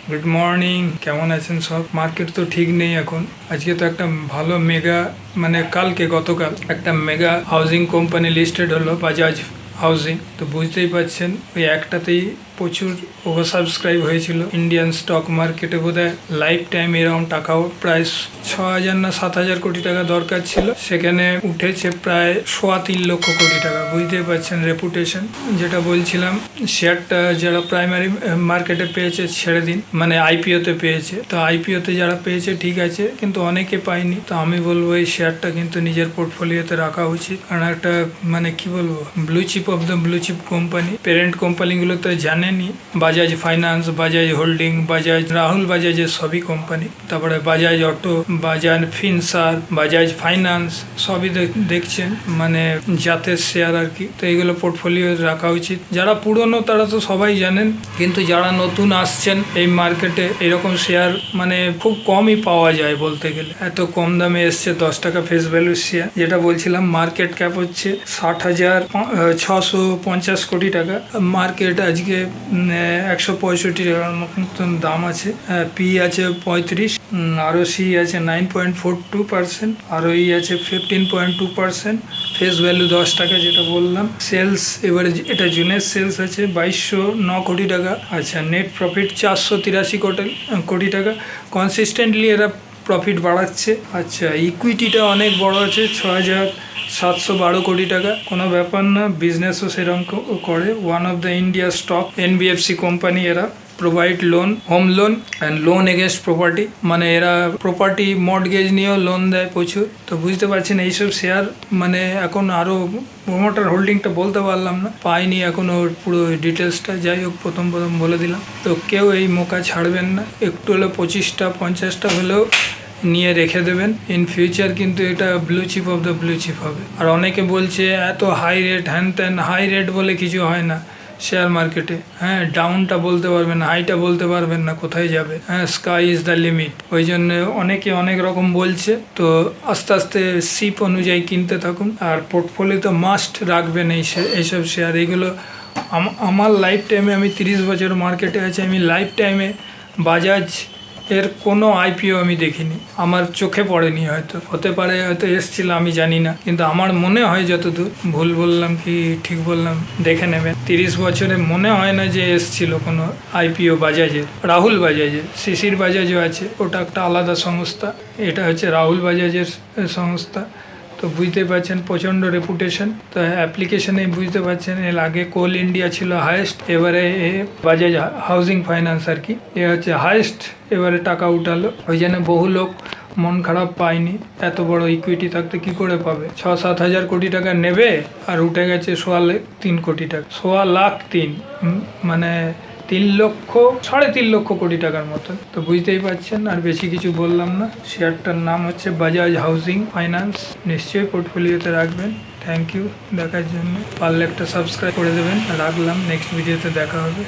Good morning, কেমন আছেন সব? মার্কেট তো ঠিক নেই এখন। আজকে তো একটা ভালো মেগা গতকাল একটা মেগা হাউজিং কোম্পানি লিস্টেড হলো, বাজাজ হাউজিং। তো বুঝতেই পারছেন ওই একটাতেই প্রচুর ওভার সাবস্ক্রাইব হয়েছিল। ইন্ডিয়ান স্টক মার্কেটে বোধহয় লাইফ টাইম এরকম টাকাও প্রায় 6,000 না 7,000 কোটি টাকা দরকার ছিল, সেখানে উঠেছে প্রায় 3.25 লক্ষ কোটি টাকা। বুঝতেই পারছেন রেপুটেশন। যেটা বলছিলাম, শেয়ারটা যারা প্রাইমারি মার্কেটে পেয়েছে ছেড়ে দিন, মানে আইপিওতে পেয়েছে। তো আইপিওতে যারা পেয়েছে ঠিক আছে, কিন্তু অনেকে পায়নি। তো আমি বলবো এই শেয়ারটা কিন্তু নিজের পোর্টফোলিওতে রাখা উচিত, কারণ একটা মানে কি বলবো, blue chip of the blue chip company. Parent কোম্পানিগুলো তো জানেনই, বাজাজ ফাইন্যান্স, বাজাজ হোল্ডিং, বাজাজ, রাহুল বাজাজের সবই কোম্পানি। তারপরে Bajaj auto, Bajaj Finserv, Bajaj finance সবই দেখছেন, মানে জাতের শেয়ার আর কি। তো এইগুলো পোর্টফোলিও রাখা উচিত। যারা পুরনো তারা তো সবাই জানেন, কিন্তু যারা নতুন আসছেন এই মার্কেটে, এরকম শেয়ার মানে খুব কমই পাওয়া যায় বলতে গেলে। এত কম দামে এসছে 10 টাকা ফেস ভ্যালু শেয়ার। যেটা বলছিলাম, মার্কেট ক্যাপ হচ্ছে 60,650 কোটি টাকা। মার্কেট আজকে 165 টাকার মতন দাম আছে। পি আছে 35, আরওসি আছে 9.42%, আরওই আছে 15.2%, ফেস ভ্যালু 10 টাকা যেটা বললাম। সেলস এবারে এটা জুনের সেলস আছে 2209 কোটি টাকা। আচ্ছা, নেট প্রফিট 483 কোটি টাকা। কনসিস্টেন্টলি এরা প্রফিট বাড়াচ্ছে। আচ্ছা, ইকুইটিটা অনেক বড় আছে, 6,712 কোটি টাকা। কোনো ব্যাপার না, বিজনেসও সেরকম করে। One of the India stock NBFC company. এরা provide loan, home loan and loan against property, মানে এরা প্রপার্টি মর্টগেজ নিয়েও লোন দেয় প্রচুর। তো বুঝতে পারছেন এইসব শেয়ার মানে এখন আরও প্রোমোটার হোল্ডিংটা বলতে পারলাম না, পাইনি এখনও পুরো ডিটেলসটা। যাই হোক, প্রথম বলে দিলাম। তো কেউ এই মোকা ছাড়বেন না, একটু হলে 25টা 50টা হলেও নিয়ে রেখে দেবেন। ইন ফিউচার কিন্তু এটা blue chip of the blue chip হবে। আর অনেকে বলছে এত হাই রেট, হ্যান ত্যান। হাই রেট বলে কিছু হয় না শেয়ার মার্কেটে। হ্যাঁ, ডাউনটা বলতে পারবেন, হাইটা বলতে পারবেন না কোথায় যাবে। হ্যাঁ, স্কাই ইজ দ্য লিমিট। ওই জন্য অনেকে অনেক রকম বলছে। তো আস্তে আস্তে সিপ অনুযায়ী কিনতে থাকুন, আর পোর্টফোলিও তো মাস্ট রাখবেন এইসব শেয়ার। এইগুলো আমার লাইফ টাইমে, আমি 30 বছর মার্কেটে আছি, আমি লাইফ টাইমে বাজাজ এর কোনো আইপিও আমি দেখিনি, আমার চোখে পড়েনি। হয়তো হতে পারে, হয়তো এসছিল, আমি জানি না, কিন্তু আমার মনে হয় যতদূর, ভুল বললাম কি ঠিক বললাম দেখে নেবেন। 30 বছরে মনে হয় না যে এসছিল কোনো আইপিও বাজাজের। রাহুল বাজাজের, শিশির বাজাজও আছে, ওটা একটা আলাদা সংস্থা। এটা হচ্ছে রাহুল বাজাজের সংস্থা। তো বুঝতে পারছেন প্রচণ্ড রেপুটেশন। তো অ্যাপ্লিকেশনে বুঝতে পারছেন, এর আগে কোল ইন্ডিয়া ছিল হায়েস্ট, এবারে বাজাজ হাউজিং ফাইন্যান্স আর কি, এ হচ্ছে হায়েস্ট এবারে টাকা উঠালো। ওই জন্য বহু লোক মন খারাপ পায়নি। এত বড় ইকুইটি থাকতে কি করে পাবে? 6-7 হাজার কোটি টাকা নেবে আর উঠে গেছে 3 কোটি টাকা, 3 মানে 3 লক্ষ 3.5 লক্ষ কোটি টাকার মতন। তো বুঝতেই পারছেন, আর বেশি কিছু বললাম না। শেয়ারটার নাম হচ্ছে বাজাজ হাউজিং ফাইন্যান্স। নিশ্চয়ই পোর্টফোলিওতে রাখবেন। থ্যাংক ইউ দেখার জন্য। পারলে একটা সাবস্ক্রাইব করে দেবেন। রাখলাম, নেক্সট ভিডিওতে দেখা হবে।